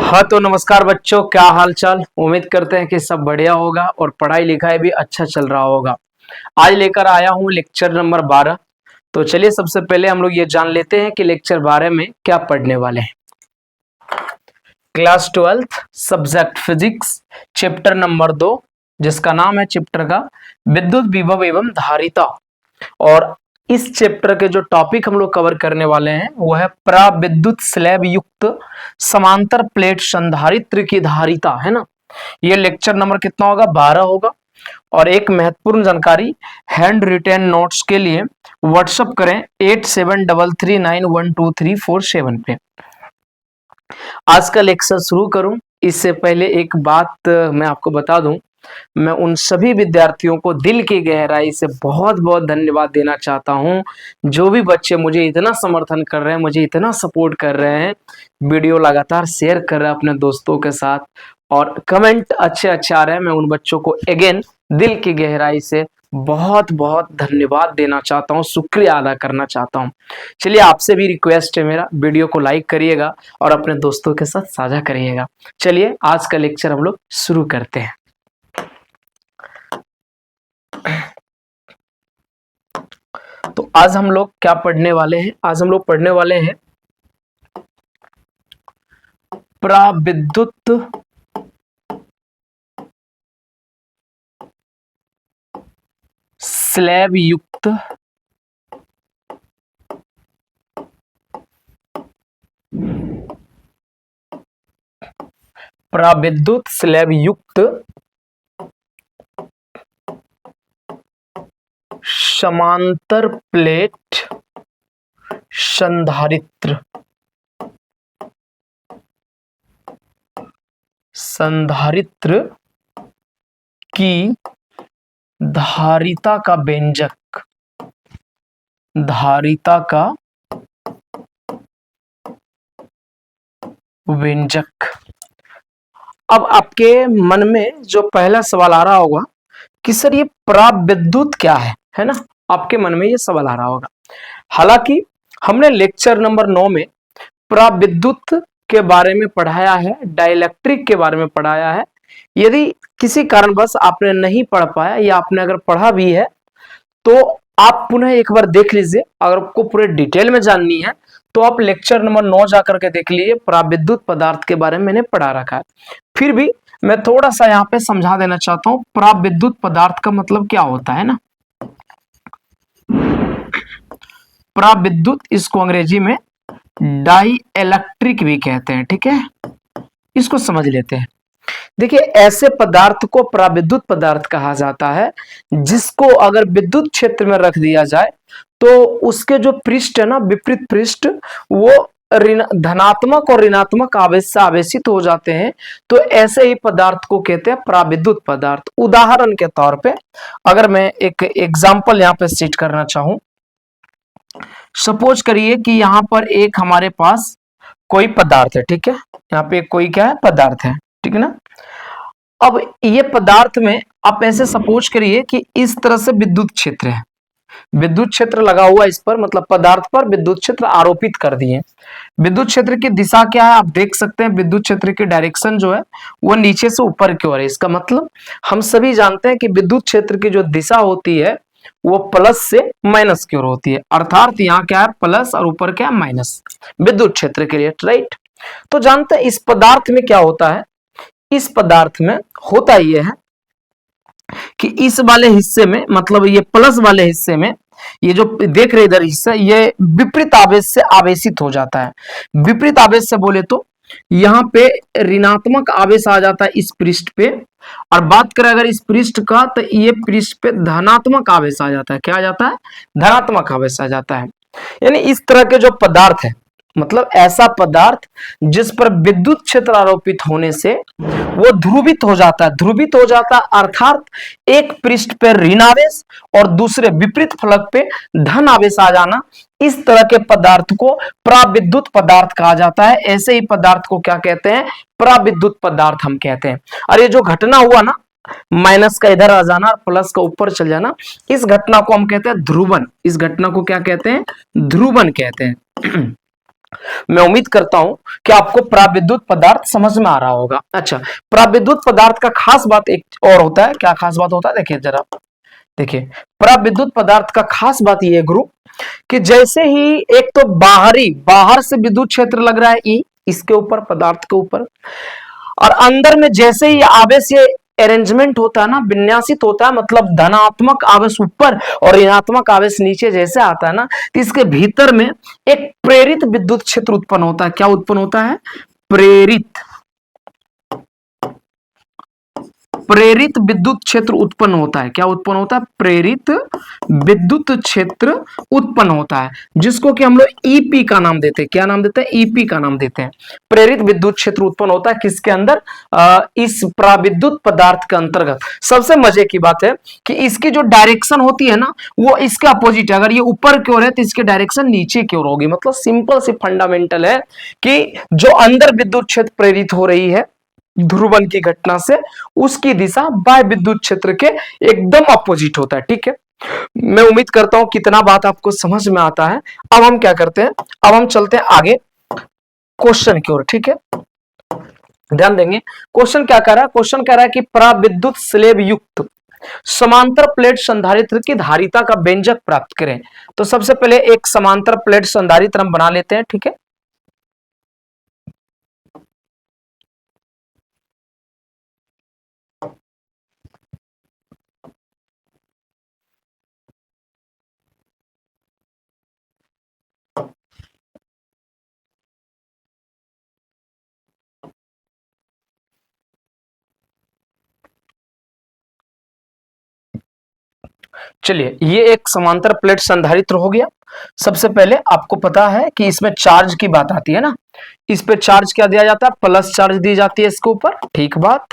हाँ तो नमस्कार बच्चों, क्या हाल चाल। उम्मीद करते हैं कि सब बढ़िया होगा और पढ़ाई लिखाई भी अच्छा चल रहा होगा। आज लेकर आया हूँ लेक्चर नंबर 12। तो चलिए सबसे पहले हम लोग ये जान लेते हैं कि लेक्चर 12 में क्या पढ़ने वाले हैं। Class 12 subject physics, chapter number 2, जिसका नाम है चैप्टर का विद्युत विभव एवं धारिता। और इस चैप्टर के जो टॉपिक हम लोग कवर करने वाले हैं वो है प्राविद्युत स्लैब युक्त समांतर प्लेट संधारित्र की धारिता, है ना। ये लेक्चर नंबर कितना होगा? 12 होगा। और एक महत्वपूर्ण जानकारी, हैंड रिटेन नोट्स के लिए व्हाट्सएप करें 8733912347 पे। आज का लेक्चर शुरू करूं इससे पहले एक बात मैं आपको बता दूं। मैं उन सभी विद्यार्थियों को दिल की गहराई से बहुत बहुत धन्यवाद देना चाहता हूं, जो भी बच्चे मुझे इतना समर्थन कर रहे हैं, मुझे इतना सपोर्ट कर रहे हैं, वीडियो लगातार शेयर कर रहे हैं अपने दोस्तों के साथ और कमेंट अच्छे अच्छे आ रहे हैं। मैं उन बच्चों को अगेन दिल की गहराई से बहुत बहुत धन्यवाद देना चाहता हूं, शुक्रिया अदा करना चाहता हूं। चलिए आपसे भी रिक्वेस्ट है मेरा, वीडियो को लाइक करिएगा और अपने दोस्तों के साथ साझा करिएगा। चलिए आज का लेक्चर हम लोग शुरू करते हैं। तो आज हम लोग क्या पढ़ने वाले हैं? आज हम लोग पढ़ने वाले हैं प्राविद्युत स्लैब युक्त प्राविद्युत स्लैब युक्त समांतर प्लेट संधारित्र की धारिता का व्यंजक, धारिता का व्यंजक। अब आपके मन में जो पहला सवाल आ रहा होगा कि सर ये प्राविद्युत क्या है ना। आपके मन में ये सवाल आ रहा होगा। हालांकि हमने लेक्चर नंबर 9 में प्राविद्युत के बारे में पढ़ाया है, डाइलेक्ट्रिक के बारे में पढ़ाया है। यदि किसी कारणवश आपने नहीं पढ़ पाया या आपने अगर पढ़ा भी है तो आप पुनः एक बार देख लीजिए। अगर आपको पूरे डिटेल में जाननी है तो आप लेक्चर नंबर 9 जाकर के देख लीजिए, प्राविद्युत पदार्थ के बारे में मैंने पढ़ा रखा है। फिर भी मैं थोड़ा सा यहाँ पे समझा देना चाहता हूँ प्राविद्युत पदार्थ का मतलब क्या होता है ना। प्राविद्युत, इसको अंग्रेजी में डाई इलेक्ट्रिक भी कहते हैं, ठीक है। इसको समझ लेते हैं। देखिए, ऐसे पदार्थ को प्राविद्युत पदार्थ कहा जाता है जिसको अगर विद्युत क्षेत्र में रख दिया जाए तो उसके जो पृष्ठ है ना, विपरीत पृष्ठ, वो धनात्मक और ऋणात्मक आवेश से आवेशित हो जाते हैं। तो ऐसे ही पदार्थ को कहते हैं प्राविद्युत पदार्थ। उदाहरण के तौर पे अगर मैं एक एग्जांपल यहाँ पे सेट करना चाहूं, सपोज करिए कि यहाँ पर एक हमारे पास कोई पदार्थ है, ठीक है। यहाँ पे कोई क्या है? पदार्थ है, ठीक है ना। अब ये पदार्थ में आप ऐसे सपोज करिए कि इस तरह से विद्युत क्षेत्र है, विद्युत क्षेत्र लगा हुआ इस पर, मतलब पदार्थ पर विद्युत क्षेत्र आरोपित कर दिए। विद्युत क्षेत्र की दिशा क्या है? आप देख सकते हैं विद्युत क्षेत्र की डायरेक्शन जो है वो नीचे से ऊपर की ओर है। इसका मतलब हम सभी जानते हैं कि विद्युत क्षेत्र की जो दिशा होती है वो प्लस से माइनस की ओर होती है। अर्थात यहाँ क्या है? प्लस और ऊपर क्या है? माइनस, विद्युत क्षेत्र के लिए, राइट। तो जानते हैं इस पदार्थ में क्या होता है? इस पदार्थ में होता यह है कि इस वाले हिस्से में, मतलब ये प्लस वाले हिस्से में, ये जो देख रहे इधर हिस्सा, ये विपरीत आवेश से आवेशित हो जाता है। विपरीत आवेश से बोले तो यहाँ पे ऋणात्मक आवेश आ जाता है इस पृष्ठ पे, और बात करें अगर इस पृष्ठ का तो ये पृष्ठ पे धनात्मक आवेश आ जाता है। क्या आ जाता है? धनात्मक आवेश आ जाता है। यानी इस तरह के जो पदार्थ है, मतलब ऐसा पदार्थ जिस पर विद्युत क्षेत्र आरोपित होने से वो ध्रुवित हो जाता है। ध्रुवित हो जाता अर्थात एक पृष्ठ पर ऋण आवेश और दूसरे विपरीत फलक पे धन आवेश आ जाना, इस तरह के पदार्थ को प्राविद्युत पदार्थ कहा जाता है। ऐसे ही पदार्थ को क्या कहते हैं? प्राविद्युत पदार्थ हम कहते हैं। और ये जो घटना हुआ ना, माइनस का इधर आ जाना, प्लस का ऊपर चल जाना, इस घटना को हम कहते हैं ध्रुवन। इस घटना को क्या कहते हैं? ध्रुवन कहते हैं। मैं उम्मीद करता हूं कि आपको प्राविद्युत पदार्थ समझ में आ रहा होगा। अच्छा, प्राविद्युत पदार्थ का खास बात एक और होता है। क्या खास बात होता है? देखिए जरा, देखिए प्राविद्युत पदार्थ का खास बात यह है गुरु कि जैसे ही एक तो बाहर से विद्युत क्षेत्र लग रहा है ई इसके ऊपर, पदार्थ के ऊपर, और अंदर में जैसे ही आवेश ये अरेंजमेंट होता है ना, विन्यासित होता है, मतलब धनात्मक आवेश ऊपर और ऋणात्मक आवेश नीचे जैसे आता है ना, तो इसके भीतर में एक प्रेरित विद्युत क्षेत्र उत्पन्न होता है। क्या उत्पन्न होता है? प्रेरित विद्युत क्षेत्र उत्पन्न होता है। क्या उत्पन्न होता है? प्रेरित विद्युत क्षेत्र उत्पन्न होता है, जिसको कि हम लोग ईपी का नाम देते हैं। क्या नाम देते हैं? ईपी का नाम देते हैं। प्रेरित विद्युत क्षेत्र उत्पन्न होता है किसके अंदर? इस प्राविद्युत पदार्थ के अंतर्गत। सबसे मजे की बात है कि इसकी जो डायरेक्शन होती है ना, वो इसके अपोजिट है। अगर ये ऊपर की ओर है तो इसकी डायरेक्शन नीचे की ओर होगी। मतलब सिंपल सी फंडामेंटल है कि जो अंदर विद्युत क्षेत्र प्रेरित हो रही है ध्रुवन की घटना से, उसकी दिशा बाह्य विद्युत क्षेत्र के एकदम अपोजिट होता है। ठीक है, मैं उम्मीद करता हूं कितना बात आपको समझ में आता है। अब हम क्या करते हैं, अब हम चलते हैं आगे क्वेश्चन की ओर। ठीक है, ध्यान देंगे क्वेश्चन क्या कह रहा है। क्वेश्चन कह रहा है कि प्राविद्युत स्लेब युक्त समांतर प्लेट संधारित्र की धारिता का व्यंजक प्राप्त करें। तो सबसे पहले एक समांतर प्लेट संधारित्र हम बना लेते हैं। ठीक है, चलिए ये एक समांतर प्लेट संधारित्र हो गया। सबसे पहले आपको पता है कि इसमें चार्ज की बात आती है ना, इस पे चार्ज क्या दिया जाता है? प्लस चार्ज दी जाती है इसके ऊपर। ठीक बात।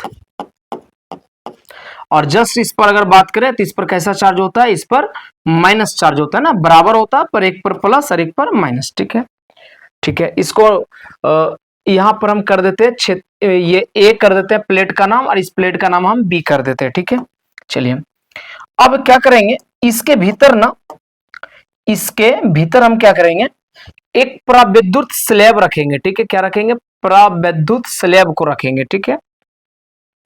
और जस्ट इस पर अगर बात करें तो इस पर कैसा चार्ज होता है? इस पर माइनस चार्ज होता है ना, बराबर होता है, पर एक पर प्लस और एक पर माइनस। ठीक है, ठीक है, इसको यहां पर हम कर देते हैं ये ए कर देते हैं प्लेट का नाम, और इस प्लेट का नाम हम बी कर देते हैं। ठीक है, चलिए अब क्या करेंगे, इसके भीतर ना, इसके भीतर हम क्या करेंगे, एक प्राविद्युत स्लैब रखेंगे। ठीक है, क्या रखेंगे? प्राविद्युत स्लैब को रखेंगे। ठीक है,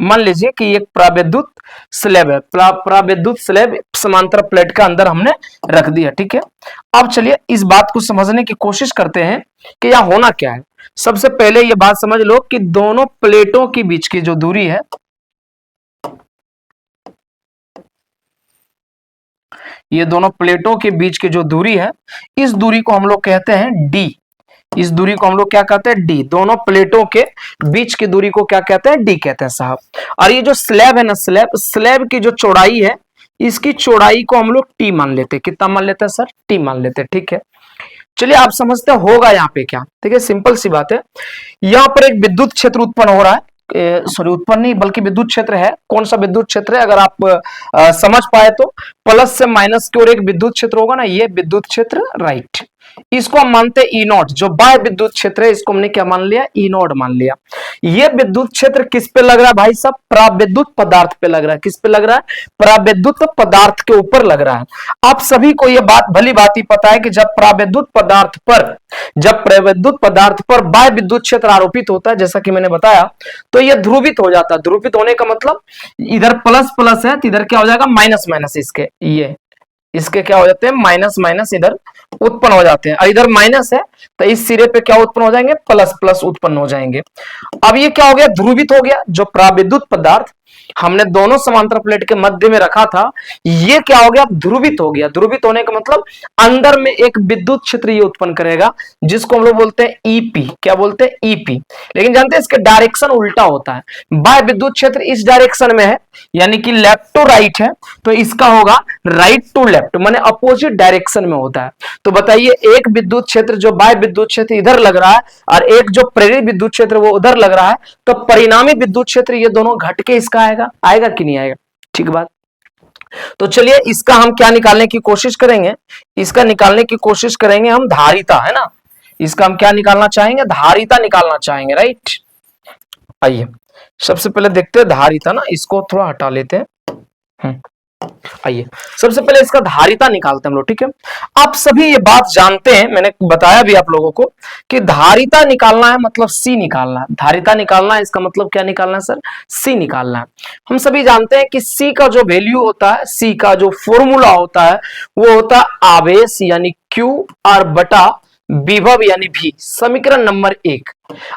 मान लीजिए कि एक प्राविद्युत स्लैब है, प्राविद्युत स्लैब समांतर प्लेट का अंदर हमने रख दिया। ठीक है, अब चलिए इस बात को समझने की कोशिश करते हैं कि यह होना क्या है। सबसे पहले यह बात समझ लो कि दोनों प्लेटों के बीच की जो दूरी है, ये दोनों प्लेटों के बीच की जो दूरी है, इस दूरी को हम लोग कहते हैं डी। इस दूरी को हम लोग क्या कहते हैं? डी। दोनों प्लेटों के बीच की दूरी को क्या कहते हैं? डी कहते हैं साहब। और ये जो स्लैब है ना, स्लैब की जो चौड़ाई है, इसकी चौड़ाई को हम लोग टी मान लेते हैं। कितना मान लेते हैं सर? टी मान लेते हैं। ठीक है, चलिए आप समझते होगा यहाँ पे क्या। ठीक है, सिंपल सी बात है, यहाँ पर एक विद्युत क्षेत्र उत्पन्न हो रहा है, सॉरी उत्पन्न नहीं बल्कि विद्युत क्षेत्र है। कौन सा विद्युत क्षेत्र है? अगर आप समझ पाए तो प्लस से माइनस की ओर एक विद्युत क्षेत्र होगा ना, ये विद्युत क्षेत्र, राइट। इसको हम मानते हैं ई नॉट, जो बाह्य विद्युत क्षेत्र है, इसको हमने क्या मान लिया? ई नॉट मान लिया। ये विद्युत क्षेत्र किस पे लग रहा है भाई साहब? प्राविद्युत पदार्थ पे लग रहा है। किस पे लग रहा है? प्राविद्युत पदार्थ के ऊपर लग रहा है। आप सभी को यह बात भली भांति पता है कि जब प्राविद्युत पदार्थ पर बाह्य विद्युत क्षेत्र आरोपित होता है, जैसा कि मैंने बताया, तो यह ध्रुवित हो जाता है। ध्रुवित होने का मतलब इधर प्लस प्लस है तो इधर क्या हो जाएगा? Minus minus. इसके क्या हो जाते हैं? माइनस माइनस इधर उत्पन्न हो जाते हैं, और इधर माइनस है तो इस सिरे पे क्या उत्पन्न हो जाएंगे? प्लस प्लस उत्पन्न हो जाएंगे। अब ये क्या हो गया? ध्रुवित हो गया। जो प्राविद्युत पदार्थ हमने दोनों समांतर प्लेट के मध्य में रखा था, ये क्या हो गया? ध्रुवित हो गया। ध्रुवित होने का मतलब अंदर में एक विद्युत क्षेत्र ये उत्पन्न करेगा, जिसको हम लोग बोलते हैं ईपी। क्या बोलते हैं? ईपी। लेकिन जानते हैं इसके डायरेक्शन उल्टा होता है। बाह्य विद्युत क्षेत्र इस डायरेक्शन में है, यानी कि लेफ्ट टू राइट है, तो इसका होगा राइट टू लेफ्ट, माने अपोजिट डायरेक्शन में होता है। तो बताइए, एक विद्युत क्षेत्र जो बाह्य विद्युत क्षेत्र इधर लग रहा है और एक जो प्रेरित विद्युत क्षेत्र वो उधर लग रहा है, तो परिणामी विद्युत क्षेत्र ये दोनों घट के इसका आएगा कि नहीं आएगा? ठीक बात। तो चलिए इसका हम क्या निकालने की कोशिश करेंगे? इसका निकालने की कोशिश करेंगे हम धारिता, है ना। इसका हम क्या निकालना चाहेंगे? धारिता निकालना चाहेंगे, राइट। आइए सबसे पहले देखते हैं धारिता ना, इसको थोड़ा हटा लेते हैं। आइए सबसे पहले इसका धारिता निकालते हैं हम लोग, ठीक है। आप सभी ये बात जानते हैं, मैंने बताया भी आप लोगों को कि धारिता निकालना है मतलब सी निकालना है। धारिता निकालना है इसका मतलब क्या निकालना है सर? सी निकालना है। हम सभी जानते हैं कि सी का जो वैल्यू होता है, सी का जो फॉर्मूला होता है वो होता है आवेश यानी Q और बटा विभव यानी V। समीकरण नंबर 1,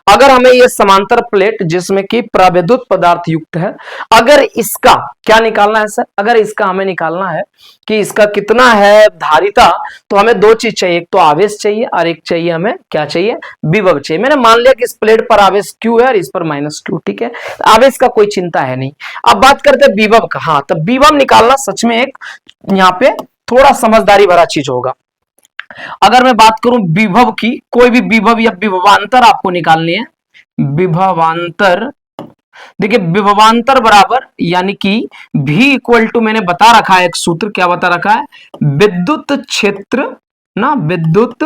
अगर हमें यह समांतर प्लेट जिसमें कि प्रविद्युत पदार्थ युक्त है, अगर इसका क्या निकालना है सर? अगर इसका हमें निकालना है कि इसका कितना है धारिता, तो हमें दो चीज चाहिए, एक तो आवेश चाहिए और एक चाहिए हमें क्या चाहिए? विभव चाहिए। मैंने मान लिया कि इस प्लेट पर आवेश Q है और इस पर -Q, ठीक है। आवेश का कोई चिंता है नहीं। अब बात करते हैं विभव का। हाँ, तब विभव निकालना सच में एक यहाँ पे थोड़ा समझदारी भरा चीज होगा। अगर मैं बात करूं विभव की, कोई भी विभव या विभवांतर आपको निकालनी है, विभवांतर, देखिए विभवांतर बराबर यानी कि V इक्वल टू, मैंने बता रखा है एक सूत्र, क्या बता रखा है? विद्युत क्षेत्र ना, विद्युत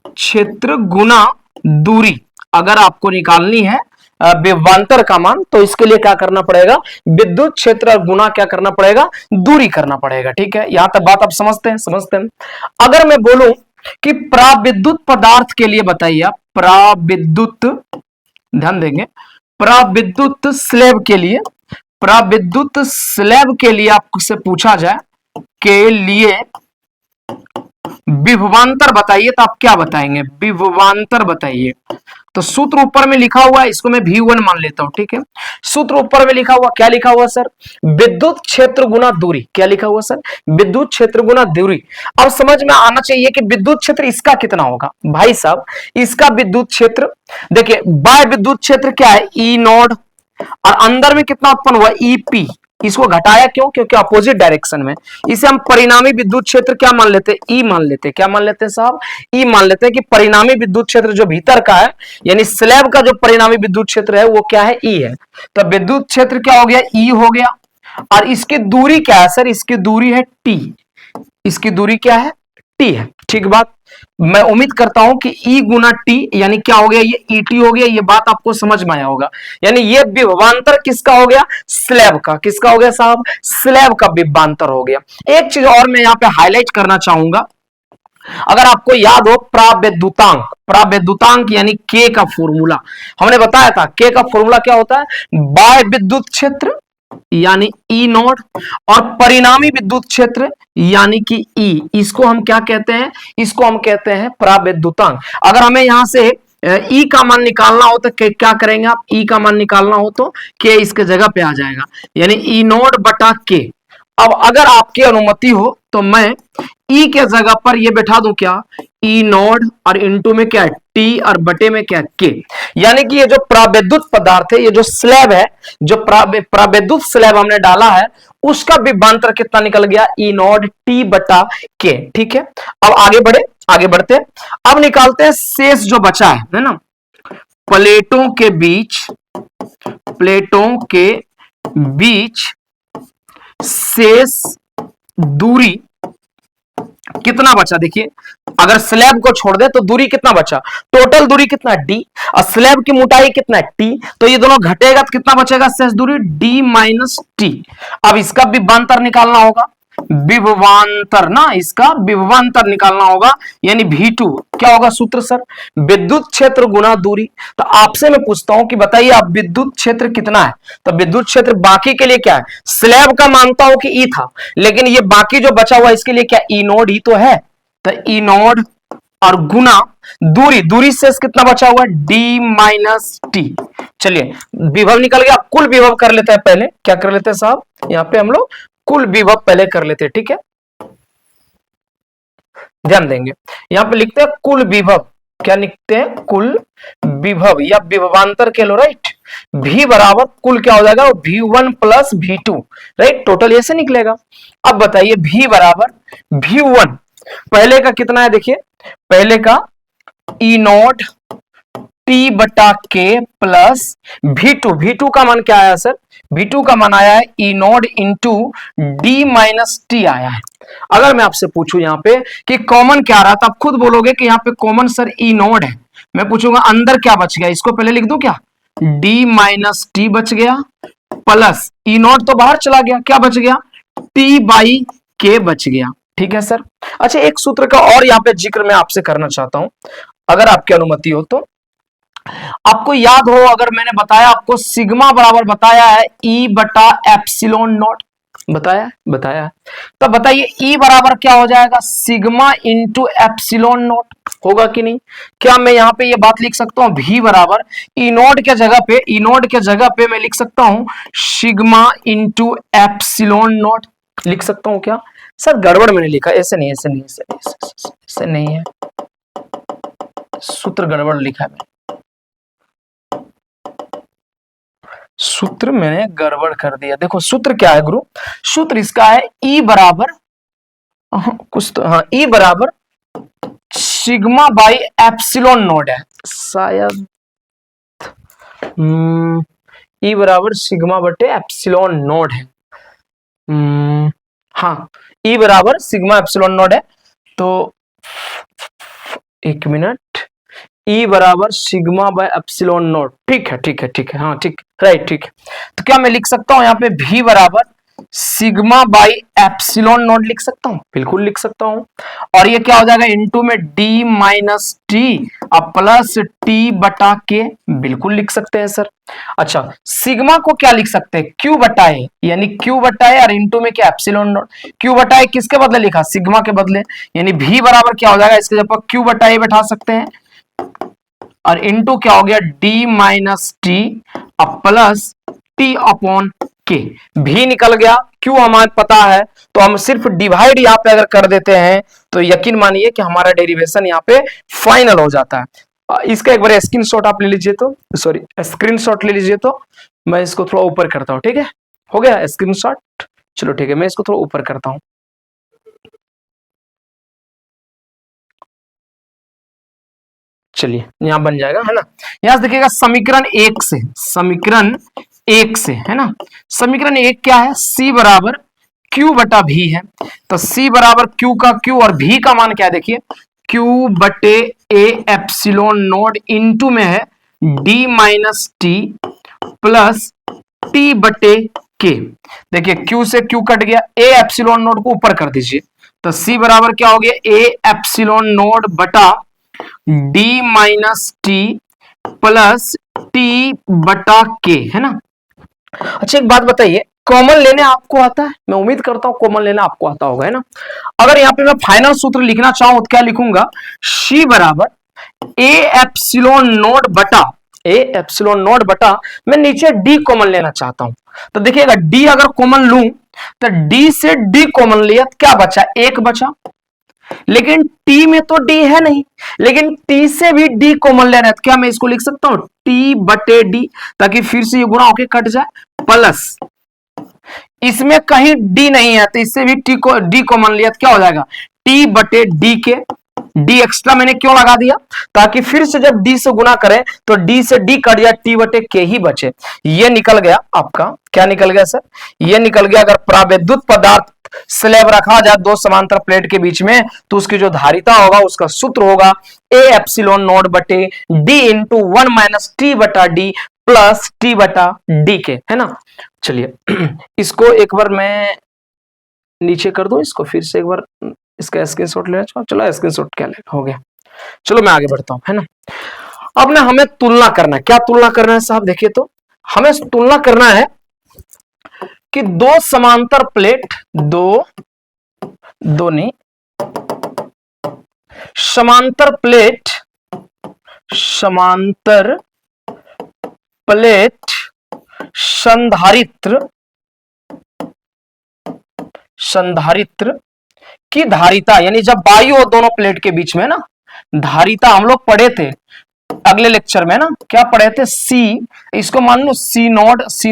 क्षेत्र गुना दूरी। अगर आपको निकालनी है विभवांतर का मान, तो इसके लिए क्या करना पड़ेगा? विद्युत क्षेत्र और गुना क्या करना पड़ेगा? दूरी करना पड़ेगा, ठीक है। यहां तक बात आप समझते हैं? अगर मैं बोलूं कि प्राविद्युत पदार्थ के लिए बताइए आप, प्राविद्युत, ध्यान देंगे, प्राविद्युत स्लैब के लिए, प्राविद्युत स्लैब के लिए आपसे पूछा जाए के लिए विभवांतर बताइए, तो आप क्या बताएंगे? विभवांतर बताइए। तो सूत्र ऊपर में लिखा हुआ है, इसको मैं V1 मान लेता हूं, ठीक है। सूत्र ऊपर में लिखा हुआ, क्या लिखा हुआ सर? विद्युत क्षेत्र गुना दूरी। क्या लिखा हुआ सर? विद्युत क्षेत्र गुना दूरी। अब समझ में आना चाहिए कि विद्युत क्षेत्र इसका कितना होगा भाई साहब। इसका विद्युत क्षेत्र देखिए, बाय विद्युत क्षेत्र क्या है? ई नोड, और अंदर में कितना उत्पन्न हुआ? ईपी। इसको घटाया क्यों? क्योंकि अपोजिट डायरेक्शन में। इसे हम परिणामी विद्युत क्षेत्र क्या मान लेते हैं? ई मान लेते हैं। क्या मान लेते हैं साहब? ई मान लेते हैं कि परिणामी विद्युत क्षेत्र जो भीतर का है, यानी स्लैब का जो परिणामी विद्युत क्षेत्र है वो क्या है? ई है। तो विद्युत क्षेत्र क्या हो गया? ई हो गया। और इसकी दूरी क्या है सर? इसकी दूरी है टी। इसकी दूरी क्या है? टी है, ठीक बात। मैं उम्मीद करता हूं कि ई गुना टी यानी क्या हो गया? ये ईटी हो गया। ये बात आपको समझ में आया होगा। यानी ये विभवांतर किसका हो गया? स्लैब का। किसका हो गया साहब? स्लैब का विभवांतर हो गया। एक चीज और मैं यहां पे हाईलाइट करना चाहूंगा, अगर आपको याद हो प्राविद्युतांक, प्राविद्युतांक यानी के का फॉर्मूला हमने बताया था। के का फॉर्मूला क्या होता है? बाय विद्युत क्षेत्र यानी ई नोड और परिणामी विद्युत क्षेत्र यानी कि ई। इसको हम क्या कहते हैं? इसको हम कहते हैं प्राविद्युतांक। अगर हमें यहां से ई का मान निकालना हो तो क्या करेंगे आप? ई का मान निकालना हो तो के इसके जगह पे आ जाएगा, यानी ई नोड बटा के। अब अगर आपकी अनुमति हो तो मैं ई के जगह पर ये बैठा दूं, क्या? ई नोड और इनटू में क्या है? टी और बटे में क्या? के। यानी कि ये जो प्राविद्युत पदार्थ है, ये जो स्लैब है, जो प्राविद्युत स्लैब हमने डाला है, उसका विभवांतर कितना निकल गया? ई नोड टी बटा के, ठीक है। अब आगे बढ़ते हैं। अब निकालते हैं शेष जो बचा है ना, प्लेटों के बीच शेष दूरी कितना बचा? देखिए, अगर स्लैब को छोड़ दे तो दूरी कितना बचा? टोटल दूरी कितना? डी। और स्लैब की मोटाई कितना? टी। तो ये दोनों घटेगा तो कितना बचेगा? शेष दूरी डी माइनस टी। अब इसका विभवांतर निकालना होगा, विभवांतर ना, इसका विभवांतर निकालना होगा, यानी V2 क्या होगा सूत्र सर? विद्युत क्षेत्र गुना दूरी। तो आपसे मैं पूछता हूं कि बताइए आप, विद्युत क्षेत्र कितना है? तो विद्युत क्षेत्र बाकी के लिए क्या है? स्लैब का मानता हूं कि ई था, लेकिन ये बाकी जो बचा हुआ इसके लिए क्या? ई नोड ही तो है। तो ई नोड और गुना दूरी से कितना बचा हुआ? D minus T. चलिए विभव निकल गया। कुल विभव कर लेते हैं पहले। क्या कर लेते हैं साहब? यहां पे हम लोग कुल विभव पहले कर लेते हैं, ठीक है। ध्यान देंगे, यहां पे लिखते हैं कुल विभव। क्या लिखते हैं? कुल विभव या विभवांतर के लो, राइट। V बराबर कुल क्या हो जाएगा? V1 plus V2, right. Total ऐसे निकलेगा। अब बताइए V बराबर V1 पहले का कितना है? देखिए पहले का ई नोट टी बटा के प्लस V2 का मान क्या आया सर? V2 का मान आया है ई node into D minus T आया है। अगर मैं आपसे पूछूं यहां पे कि कॉमन क्या रहा, तो आप खुद बोलोगे कि यहां पे कॉमन सर ई नोड है। मैं पूछूंगा अंदर क्या बच गया, इसको पहले लिख दूं क्या? डी माइनस टी बच गया, प्लस ई नोड तो बाहर चला गया, क्या बच गया? टी बाई के बच गया। ठीक है सर। अच्छा, एक सूत्र का और यहाँ पे जिक्र मैं आपसे करना चाहता हूं, अगर आपकी अनुमति हो तो। आपको याद हो, अगर मैंने बताया आपको सिग्मा बराबर बताया है ई बटा एप्सिलॉन नॉट, बताया तब बताइए ई बराबर क्या हो जाएगा, सिग्मा इंटू एप्सिलॉन नॉट, होगा कि नहीं। क्या मैं यहां पे ये बात लिख सकता हूं, भी बराबर ई नॉट के जगह पे मैं लिख सकता हूं सिग्मा इंटू एप्सिलॉन नॉट, लिख सकता हूं क्या सर। गड़बड़ मैंने लिखा, ऐसे नहीं, ऐसे नहीं है, सूत्र गड़बड़ लिखा है, सूत्र मैंने गड़बड़ कर दिया। देखो सूत्र क्या है गुरु, सूत्र इसका है ई बराबर कुछ तो, हाँ, ई बराबर सिग्मा बाई एप्सिलॉन नोड है शायद, ई बराबर सिग्मा बटे एप्सिलॉन नोड है, हाँ, ई बराबर सिग्मा एप्सिलॉन नोड है। तो एक मिनट, ई बराबर सिग्मा बाय एप्सिलॉन नॉट, ठीक है, हाँ ठीक, राइट, ठीक है। तो क्या मैं लिख सकता हूं यहाँ पे भी बराबर सिग्मा बाई एप्सिलॉन नॉट लिख सकता हूं, बिल्कुल लिख सकता हूं। और ये क्या हो जाएगा, इनटू में डी माइनस टी अब प्लस टी बटा के, बिल्कुल लिख सकते हैं सर। अच्छा, सिग्मा को क्या लिख सकते हैं, क्यू बटा ए, यानी क्यू बटा ए और इनटू में क्या एप्सिलॉन नॉट, क्यू बटा ए किसके बदले लिखा, सिग्मा के बदले, यानी भी बराबर क्या हो जाएगा, इसके जगह क्यू बटा ए बैठा सकते हैं और इनटू क्या हो गया डी माइनस टी अब प्लस टी अपॉन के, भी निकल गया, क्यों हमें पता है, तो हम सिर्फ डिवाइड यहाँ पे अगर कर देते हैं तो यकीन मानिए कि हमारा डेरिवेशन यहाँ पे फाइनल हो जाता है। इसका एक बार स्क्रीनशॉट आप ले लीजिए, तो सॉरी स्क्रीनशॉट ले लीजिए, तो मैं इसको थोड़ा ऊपर करता हूँ, ठीक है, हो गया स्क्रीनशॉट, चलो ठीक है, मैं इसको थोड़ा ऊपर करता हूँ। चलिए यहां बन जाएगा, है ना। यहां से देखिएगा समीकरण एक से है ना, समीकरण एक क्या है, सी बराबर क्यू बटा भी है, तो सी बराबर क्यू का क्यू और भी का मान क्या है, देखिए क्यू बटे ए एप्सिलॉन नोड इनटू में है D minus T plus T बटे के, देखिए क्यू से क्यू कट गया, ए एप्सिलॉन नोड को ऊपर कर दीजिए, तो सी बराबर क्या हो गया, ए एप्सिलॉन नोड बटा D minus T plus T बटा के, है ना। अच्छा एक बात बताइए, कॉमन लेने आपको आता है, मैं उम्मीद करता हूं कॉमन लेना आपको आता होगा, है ना। अगर यहां पे मैं फाइनल सूत्र लिखना चाहूं तो क्या लिखूंगा, सी बराबर ए एप्सिलॉन नोड बटा मैं नीचे डी कॉमन लेना चाहता हूं, तो देखिएगा डी अगर कॉमन लूं तो डी से डी कॉमन लिया तो क्या बचा, एक बचा, लेकिन टी में तो डी है नहीं, लेकिन टी से भी डी कॉमन लेना है, तो क्या मैं इसको लिख सकता हूं टी बटे डी, ताकि फिर से ये गुणा होके कट जाए, प्लस इसमें कहीं डी नहीं है तो इससे भी टी को डी कॉमन लिया तो क्या हो जाएगा टी बटे डी के, डी एक्स्ट्रा मैंने क्यों लगा दिया, ताकि फिर से जब डी से गुना करें तो डी से डी कट जाए, टी बटे के ही बचे। ये निकल गया आपका, क्या निकल गया सर, ये निकल गया अगर प्राविद्युत पदार्थ स्लैब रखा जाए दो समांतर प्लेट के बीच में तो उसकी जो धारिता होगा उसका सूत्र होगा ए एप्सिलॉन नोड बटे डी इंटू 1 माइनस टी बटा डी प्लस टी बटा डी के, है ना। चलिए इसको एक बार मैं नीचे कर दूं, इसको फिर से एक बार इसका स्क्रीनशॉट लेना चाहो, चलो स्क्रीनशॉट क्या लेगा, हो गया, चलो मैं आगे बढ़ता हूं, है ना। अब ना हमें तुलना करना है, क्या तुलना करना है साहब, देखिए तो हमें तुलना करना है कि दो समांतर प्लेट, दो नहीं, समांतर प्लेट संधारित्र की धारिता, यानी जब वायु और दोनों प्लेट के बीच में ना धारिता, हम लोग पढ़े थे अगले लेक्चर में ना, क्या पढ़े थे, सी, इसको मान लो सी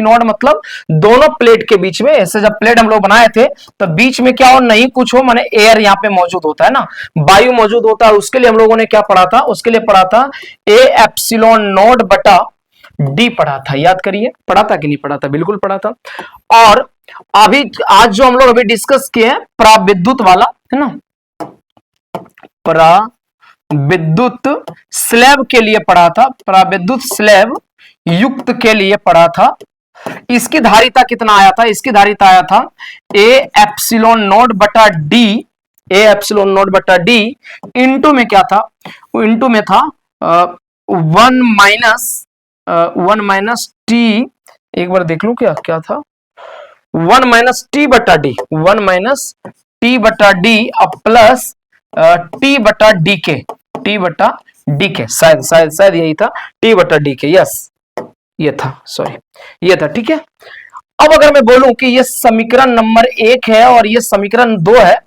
नोड मतलब दोनों प्लेट के बीच में, ऐसे जब प्लेट हम लोग बनाए थे तो बीच में क्या हो, नहीं कुछ हो, माने एयर यहाँ पे मौजूद होता है ना, वायु मौजूद होता है, उसके लिए हम लोगों ने क्या पढ़ा था, उसके लिए पढ़ा था ए एप्सिलॉन नोड बटा डी पढ़ा था, याद करिए, पढ़ा था कि नहीं पढ़ा था, बिल्कुल पढ़ा था। और अभी आज जो हम लोग अभी डिस्कस किए हैं प्राविद्युत वाला, है ना, विद्युत स्लैब के लिए पढ़ा था, प्राविद्युत स्लैब युक्त के लिए पढ़ा था, इसकी धारिता कितना आया था, इसकी धारिता आया था ए एप्सिलॉन नॉट बटा डी, ए एप्सिलॉन नॉट बटा डी इंटू में क्या था, इंटू में था 1 माइनस टी, एक बार देख लू क्या क्या था, 1 माइनस टी बटा डी, 1 माइनस टी बटा डी अब प्लस टी बटा डी के, टी बटा डी के, शायद शायद शायद यही था, टी बटा डी के, यस ये था, सॉरी ये था, ठीक है। अब अगर मैं बोलूं कि ये समीकरण नंबर 1 है और ये समीकरण 2 है,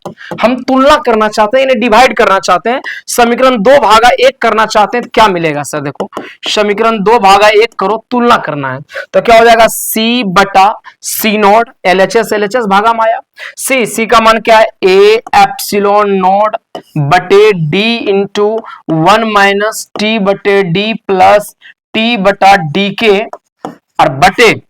हम तुलना करना चाहते हैं, इन्हें डिवाइड करना चाहते हैं, समीकरण 2 भागा 1 करना चाहते हैं, तो क्या मिलेगा सर, देखो समीकरण 2 भागा 1 करो, तुलना करना है तो क्या हो जाएगा, सी बटा सी नोड, एलएचएस एलएचएस भागा माया, सी का मान क्या है, ए एप्सिलॉन नोड बटे डी इंटू 1 माइनस टी बटे डी प्लस टी बटा डी के, और बटे,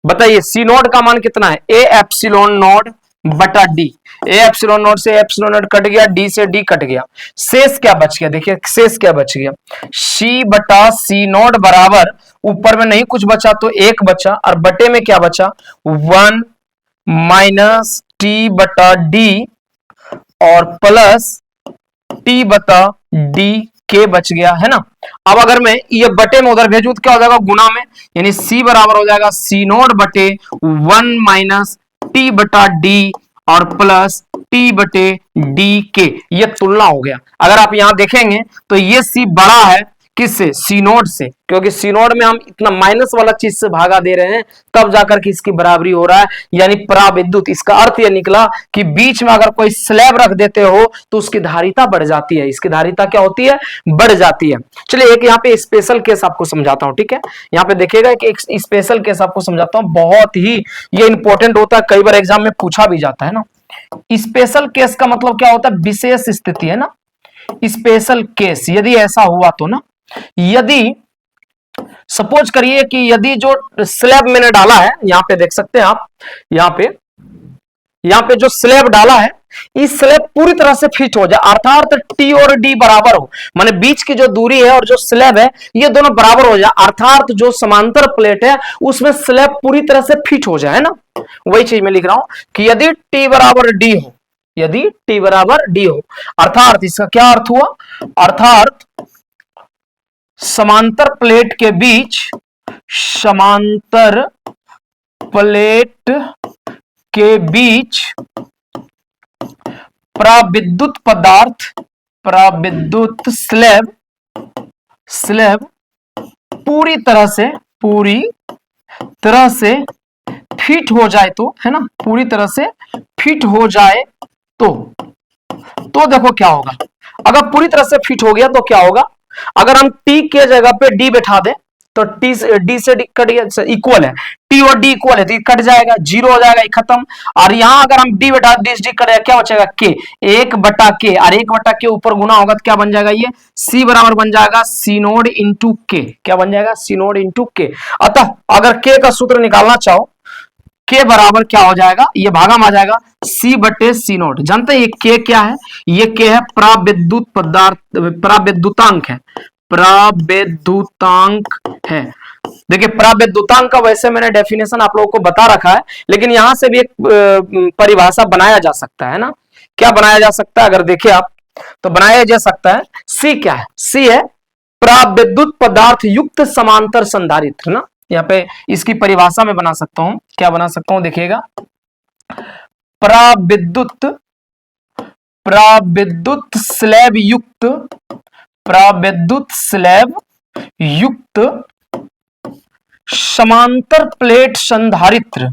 बताइए सी नोड का मान कितना है, ए एप्सिलॉन नोड बटा डी, ए एप्सिलॉन नोड से एप्सिलॉन नोड कट गया, डी से डी कट गया, शेष क्या बच गया, देखिए शेष क्या बच गया, सी बटा सी नोड बराबर, ऊपर में नहीं कुछ बचा तो 1 बचा, और बटे में क्या बचा 1 माइनस टी बटा डी और प्लस टी बता डी के बच गया, है ना। अब अगर मैं ये बटे में उधर भेजूं तो क्या हो जाएगा, गुना में, यानी सी बराबर हो जाएगा सी नोट बटे 1 माइनस टी बटा डी और प्लस टी बटे डी के, ये तुलना हो गया। अगर आप यहां देखेंगे तो ये सी बड़ा है किससे, सी नोड से, क्योंकि सी नोड में हम इतना माइनस वाला चीज से भागा दे रहे हैं, तब जाकर के इसकी बराबरी हो रहा है, यानी पराविद्युत। इसका अर्थ यह निकला कि बीच में अगर कोई स्लैब रख देते हो तो उसकी धारिता बढ़ जाती है, इसकी धारिता क्या होती है, बढ़ जाती है। चलिए एक यहाँ पे स्पेशल केस आपको समझाता हूं, ठीक है। यहाँ पे देखिएगा कि एक स्पेशल केस आपको समझाता हूं, बहुत ही ये इंपॉर्टेंट होता है, कई बार एग्जाम में पूछा भी जाता है ना। स्पेशल केस का मतलब क्या होता है, विशेष स्थिति, है ना। स्पेशल केस यदि ऐसा हुआ तो ना, यदि सपोज करिए कि यदि जो स्लैब मैंने डाला है, यहां पे देख सकते हैं आप, यहां पे जो स्लैब डाला है, इस स्लैब पूरी तरह से फिट हो जाए, अर्थात टी और डी बराबर हो, माने बीच की जो दूरी है और जो स्लैब है ये दोनों बराबर हो जाए, अर्थात जो समांतर प्लेट है उसमें स्लैब पूरी तरह से फिट हो जाए, है ना। वही चीज मैं लिख रहा हूं कि यदि टी बराबर डी हो, यदि टी बराबर डी हो, अर्थात इसका क्या अर्थ हुआ, अर्थात समांतर प्लेट के बीच, समांतर प्लेट के बीच प्राविद्युत पदार्थ, प्राविद्युत स्लैब पूरी तरह से फिट हो जाए तो, है ना, पूरी तरह से फिट हो जाए तो देखो क्या होगा। अगर पूरी तरह से फिट हो गया तो क्या होगा, अगर हम टी के जगह पे डी बैठा दें तो टी से डी से डी कट गया, इक्वल है, टी और डी इक्वल है तो कट जाएगा, जीरो हो जाएगा, खत्म। और यहां अगर हम डी बैठा डी डी कट जाएगा, क्या बचेगा के, 1 बटा के, और 1 बटा के ऊपर गुना होगा तो क्या बन जाएगा, ये सी बराबर बन जाएगा सी नोड इंटू के, क्या बन जाएगा, सी नोड इंटू के। अतः अगर के का सूत्र निकालना चाहो, के बराबर क्या हो जाएगा, ये भागा में आ जाएगा सी बटे सी नोट। जानते हैं ये के क्या है, ये के है प्राविद्युत पदार्थ, प्राविद्युतांक है, प्राविद्युतांक है। देखिए प्राविद्युतांक का वैसे मैंने डेफिनेशन आप लोगों को बता रखा है, लेकिन यहां से भी एक परिभाषा बनाया जा सकता है ना। क्या बनाया जा सकता है, अगर देखिए आप तो बनाया जा सकता है, सी क्या है, सी है प्राविद्युत पदार्थ युक्त समांतर संधारित्र ना। यहाँ पे इसकी परिभाषा में बना सकता हूं, क्या बना सकता हूं, देखिएगा प्राविद्युत स्लैब युक्त, प्राविद्युत स्लैब युक्त समांतर प्लेट संधारित्र,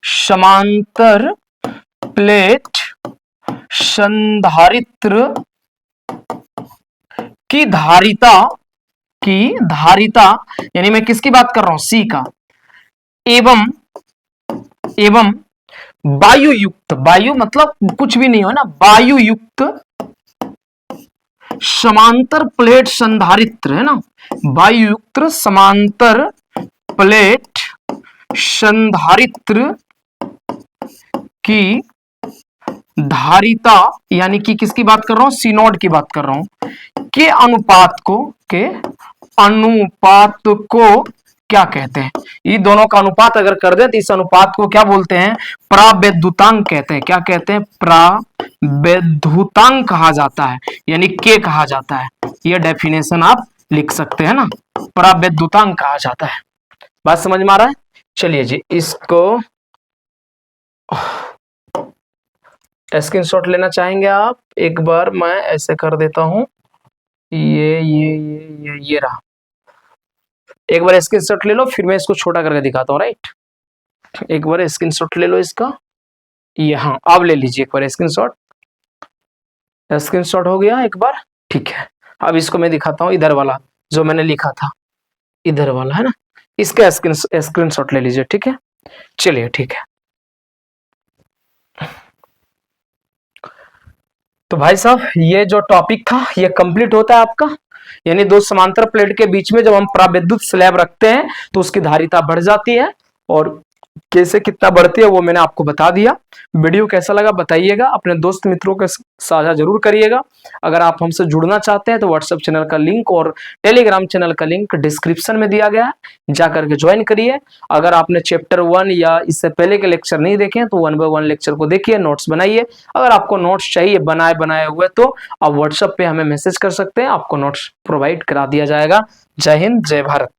समांतर प्लेट संधारित्र की धारिता यानी मैं किसकी बात कर रहा हूं, सी का, एवं वायु युक्त, वायु मतलब कुछ भी नहीं हो ना, वायु युक्त समांतर प्लेट संधारित्र, है ना, वायु युक्त समांतर प्लेट संधारित्र की धारिता, यानी कि किसकी बात कर रहा हूं, सी नोड की बात कर रहा हूं, के अनुपात को क्या कहते हैं? ये दोनों का अनुपात अगर कर दे तो इस अनुपात को क्या बोलते हैं? प्रावैद्युतांक कहते हैं। क्या कहते हैं? प्रावैद्युतांक कहा जाता है, यानी के कहा जाता है। ये डेफिनेशन आप लिख सकते हैं ना, प्रावैद्युतांक कहा जाता है। बात समझ में आ रहा है? चलिए जी, इसको स्क्रीनशॉट लेना चाहेंगे आप? एक बार मैं ऐसे कर देता हूं, ये रहा। एक बार स्क्रीनशॉट ले लो, फिर मैं इसको छोटा करके दिखाता हूँ, राइट? एक बार स्क्रीनशॉट ले लो इसका, ये, हाँ अब ले लीजिए एक बार स्क्रीनशॉट। स्क्रीनशॉट हो गया एक बार, ठीक है। अब इसको मैं दिखाता हूँ, इधर वाला जो मैंने लिखा था, इधर वाला है ना, इसका स्क्रीनशॉट ले लीजिए, ठीक है? चलिए ठीक है। तो भाई साहब, ये जो टॉपिक था ये कंप्लीट होता है आपका। यानी दो समांतर प्लेट के बीच में जब हम प्राविद्युत स्लैब रखते हैं तो उसकी धारिता बढ़ जाती है, और कैसे कितना बढ़ती है वो मैंने आपको बता दिया। वीडियो कैसा लगा बताइएगा, अपने दोस्त मित्रों के साझा जरूर करिएगा। अगर आप हमसे जुड़ना चाहते हैं तो व्हाट्सएप चैनल का लिंक और टेलीग्राम चैनल का लिंक डिस्क्रिप्शन में दिया गया है, जाकर के ज्वाइन करिए। अगर आपने चैप्टर 1 या इससे पहले के लेक्चर नहीं देखे तो 1 बाय 1 लेक्चर को देखिए, नोट्स बनाइए। अगर आपको नोट्स चाहिए बनाए हुए तो आप व्हाट्सएप पे हमें मैसेज कर सकते हैं, आपको नोट्स प्रोवाइड करा दिया जाएगा। जय हिंद, जय भारत।